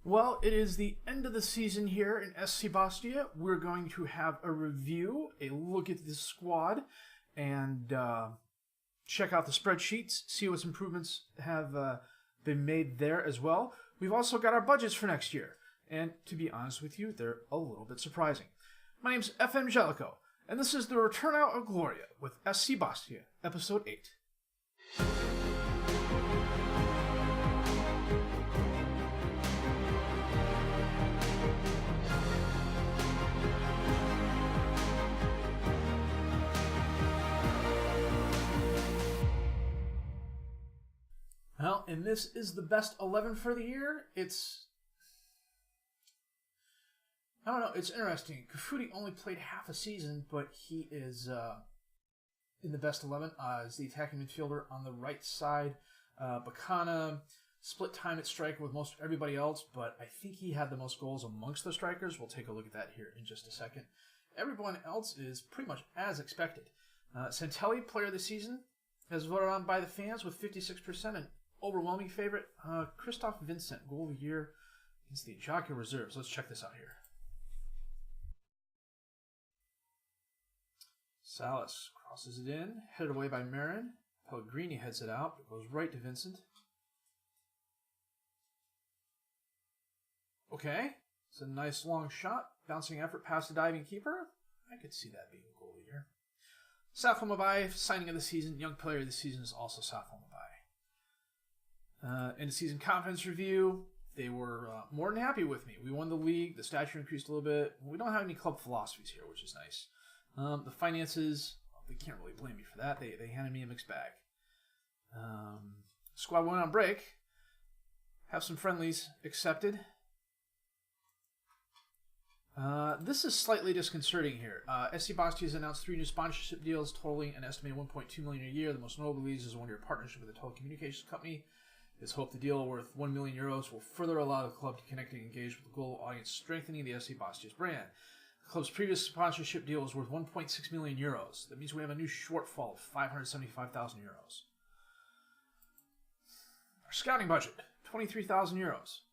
Well, it is the end of the season here in SC Bastia. We're going to have a review, a look at the squad, and check out the spreadsheets, see what improvements have been made there as well. We've also got our budgets for next year, and to be honest with you, they're a little bit surprising. My name's FM19, and this is the Return Out of Gloria with SC Bastia, Episode 8. Well, and this is the best 11 for the year. I don't know, it's interesting. Kafuti only played half a season, but he is in the best 11 as the attacking midfielder on the right side. Bacana split time at striker with most everybody else, but I think he had the most goals amongst the strikers. We'll take a look at that here in just a second. Everyone else is pretty much as expected. Santelli, player of the season, as voted on by the fans with 56% and overwhelming favorite. Christoph Vincent, goal of the year against the Jockey Reserves. Let's check this out here. Salas crosses it in, headed away by Marin. Pellegrini heads it out, it goes right to Vincent. Okay, it's a nice long shot, bouncing effort past the diving keeper. I could see that being goal of the year. Safo Mabai, signing of the season, young player of the season is also Safo Mabai. In the season confidence review, they were more than happy with me. We won the league, the stature increased a little bit. We don't have any club philosophies here, which is nice. The finances, they can't really blame me for that. They handed me a mixed bag. Squad went on break. Have some friendlies accepted. This is slightly disconcerting here. SC Bastia has announced 3 new sponsorship deals totaling an estimated $1.2 million a year. The most notable of these is a one-year partnership with a telecommunications company. It's hoped the deal worth €1 million will further allow the club to connect and engage with the global audience, strengthening the SC Bastia's brand. The club's previous sponsorship deal was worth €1.6 million. That means we have a new shortfall of €575,000. Our scouting budget, €23,000.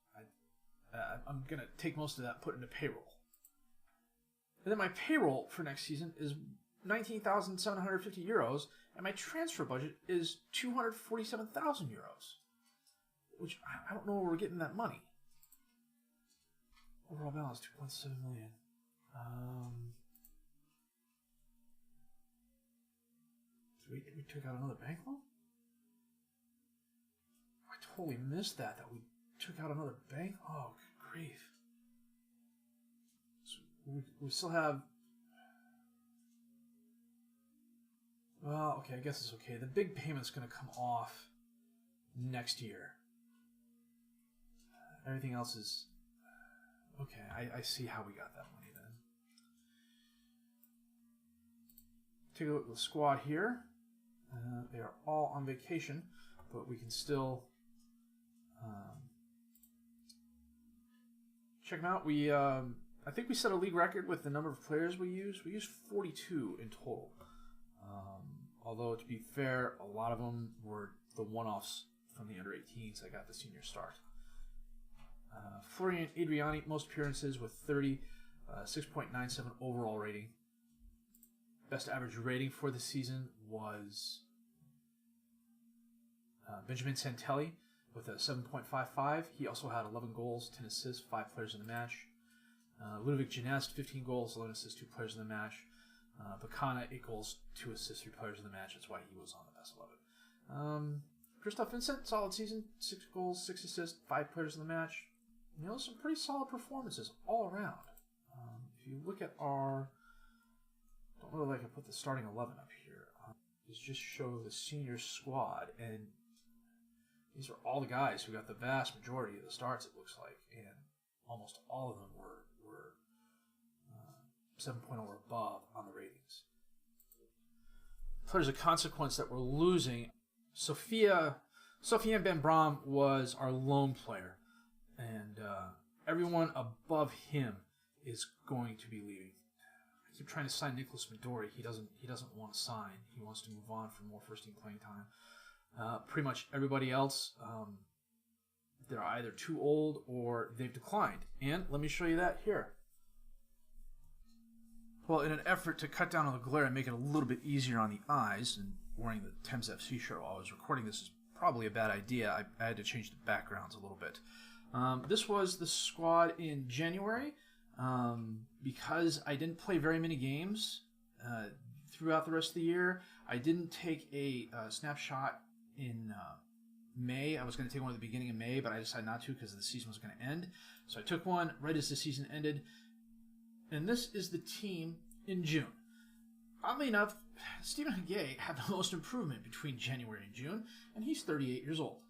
I'm going to take most of that and put into payroll. And then my payroll for next season is €19,750, and my transfer budget is €247,000. Which, I don't know where we're getting that money. Overall balance, $2.7 million. We took out another bank loan? I totally missed that we took out another bank. Oh, good grief. So we still have... Well, okay, I guess it's okay. The big payment's going to come off next year. Everything else is... Okay, I see how we got that money then. Take a look at the squad here. They are all on vacation, but we can still check them out. I think we set a league record with the number of players we used. We used 42 in total. Although, to be fair, a lot of them were the one-offs from the under-18s that got the senior start. Florian Adriani, most appearances with 30, 6.97 overall rating. Best average rating for the season was Benjamin Santelli with a 7.55. He also had 11 goals, 10 assists, 5 players in the match. Ludovic Genest, 15 goals, 11 assists, 2 players in the match. Bacana, 8 goals, 2 assists, 3 players in the match. That's why he was on the best 11. Christoph Vincent, solid season, 6 goals, 6 assists, 5 players in the match. You know, some pretty solid performances all around. If you look at our... don't really like I put the starting 11 up here. Is just show the senior squad, and these are all the guys who got the vast majority of the starts, it looks like, and almost all of them were 7.0 or above on the ratings. Players of consequence that we're losing. Sofian Ben Bram was our lone player, and everyone above him is going to be leaving. I keep trying to sign Nicholas Midori. He doesn't want to sign. He wants to move on for more first team playing time. Pretty much everybody else they're either too old or they've declined. And let me show you that here. Well, in an effort to cut down on the glare and make it a little bit easier on the eyes, and wearing the Thames FC shirt while I was recording this is probably a bad idea. I had to change the backgrounds a little bit. This was the squad in January. Because I didn't play very many games throughout the rest of the year, I didn't take a snapshot in May. I was going to take one at the beginning of May, but I decided not to because the season was going to end. So I took one right as the season ended. And this is the team in June. Oddly enough, Stephen Hagay had the most improvement between January and June, and he's 38 years old.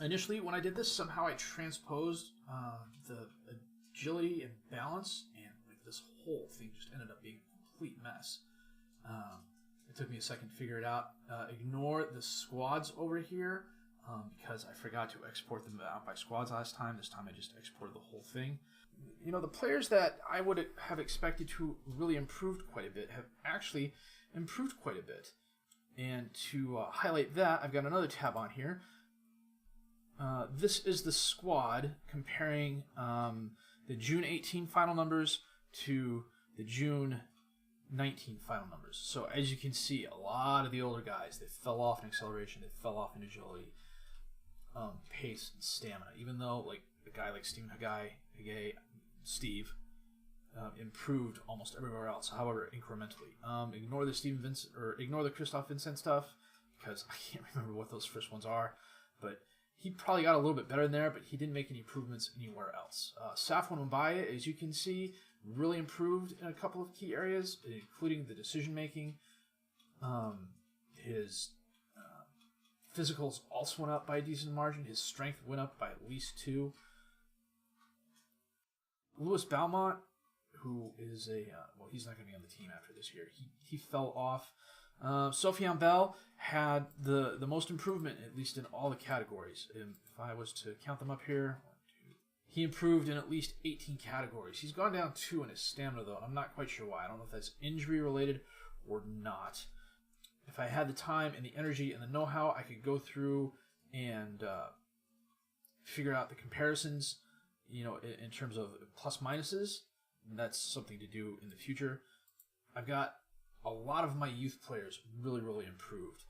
Initially, when I did this, somehow I transposed the agility and balance, and like this whole thing just ended up being a complete mess. It took me a second to figure it out. Ignore the squads over here because I forgot to export them out by squads last time. This time I just exported the whole thing. You know, the players that I would have expected to really improved quite a bit have actually improved quite a bit. And to highlight that, I've got another tab on here. This is the squad comparing the June 18 final numbers to the June 19 final numbers. So as you can see, a lot of the older guys, they fell off in acceleration, they fell off in agility, pace, and stamina. Even though like a guy like Steve improved almost everywhere else, however incrementally. Ignore the Christoph Vincent stuff because I can't remember what those first ones are, but he probably got a little bit better in there, but he didn't make any improvements anywhere else. Safwan Mbaya, as you can see, really improved in a couple of key areas, including the decision-making. His physicals also went up by a decent margin. His strength went up by at least 2. Louis Balmont, who is well, he's not going to be on the team after this year. He fell off. Sofiane Bell had the most improvement, at least in all the categories. If I was to count them up here, he improved in at least 18 categories. He's gone down 2 in his stamina, though, and I'm not quite sure why. I don't know if that's injury-related or not. If I had the time and the energy and the know-how, I could go through and figure out the comparisons, you know, in terms of plus-minuses. That's something to do in the future. I've got a lot of my youth players really, really improved.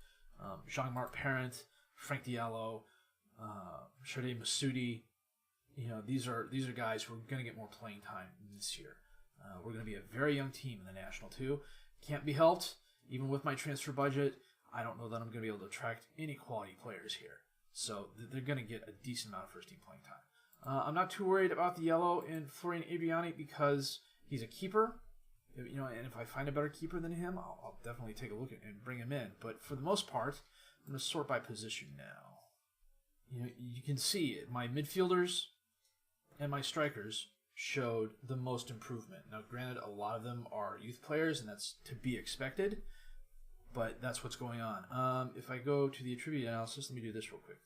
Jean-Marc Parent, Frank Diallo, Shade Masudi. You know, these are guys who are going to get more playing time this year. We're going to be a very young team in the National too. Can't be helped. Even with my transfer budget, I don't know that I'm going to be able to attract any quality players here. So they're going to get a decent amount of first team playing time. I'm not too worried about the yellow in Florian Abiani because he's a keeper. You know, and if I find a better keeper than him, I'll definitely take a look at and bring him in. But for the most part, I'm going to sort by position now. You know, you can see my midfielders and my strikers showed the most improvement. Now, granted, a lot of them are youth players, and that's to be expected, but that's what's going on. If I go to the attribute analysis, let me do this real quick.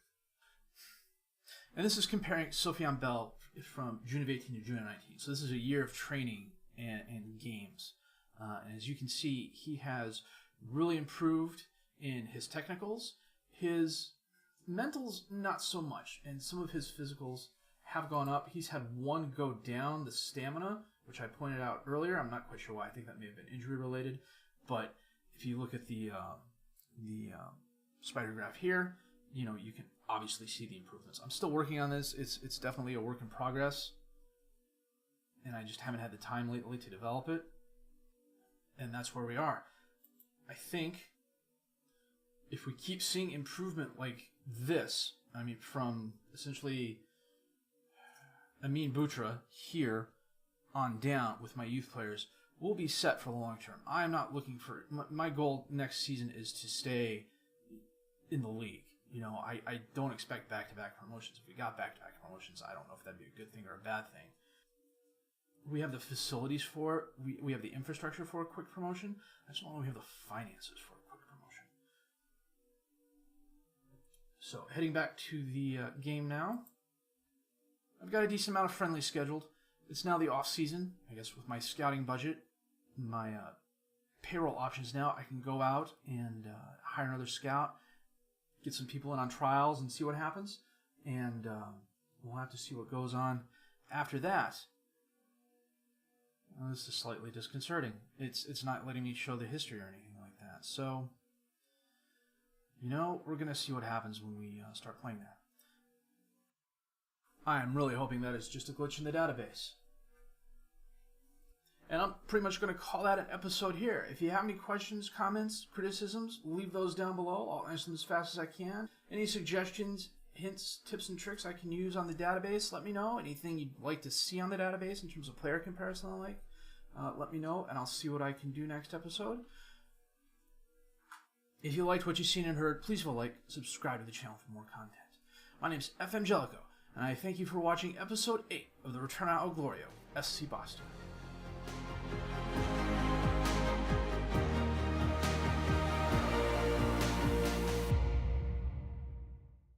And this is comparing Sofiane Bell from June of 18 to June of 19. So this is a year of training and games. And as you can see, he has really improved in his technicals. His mentals, not so much. And some of his physicals have gone up. He's had one go down, the stamina, which I pointed out earlier. I'm not quite sure why. I think that may have been injury related. But if you look at the spider graph here, you know, you can obviously see the improvements. I'm still working on this. It's definitely a work in progress. And I just haven't had the time lately to develop it. And that's where we are. I think if we keep seeing improvement like this, I mean, from essentially Amin Butra here on down with my youth players, we'll be set for the long term. I'm not looking for... My goal next season is to stay in the league. You know, I don't expect back-to-back promotions. If we got back-to-back promotions, I don't know if that'd be a good thing or a bad thing. We have the facilities for it. We have the infrastructure for a quick promotion. I just don't know if we have the finances for a quick promotion. So, heading back to the game now. I've got a decent amount of friendlies scheduled. It's now the off-season. I guess with my scouting budget, my payroll options now, I can go out and hire another scout, get some people in on trials and see what happens. and we'll have to see what goes on after that. Well, this is slightly disconcerting. It's not letting me show the history or anything like that. So, we're going to see what happens when we start playing that. I am really hoping that it's just a glitch in the database. And I'm pretty much going to call that an episode here. If you have any questions, comments, criticisms, leave those down below. I'll answer them as fast as I can. Any suggestions, hints, tips, and tricks I can use on the database, let me know. Anything you'd like to see on the database in terms of player comparison and the like, let me know, and I'll see what I can do next episode. If you liked what you've seen and heard, please leave a like, subscribe to the channel for more content. My name's FM19, and I thank you for watching episode 8 of the Return of Gloria, SC Bastia.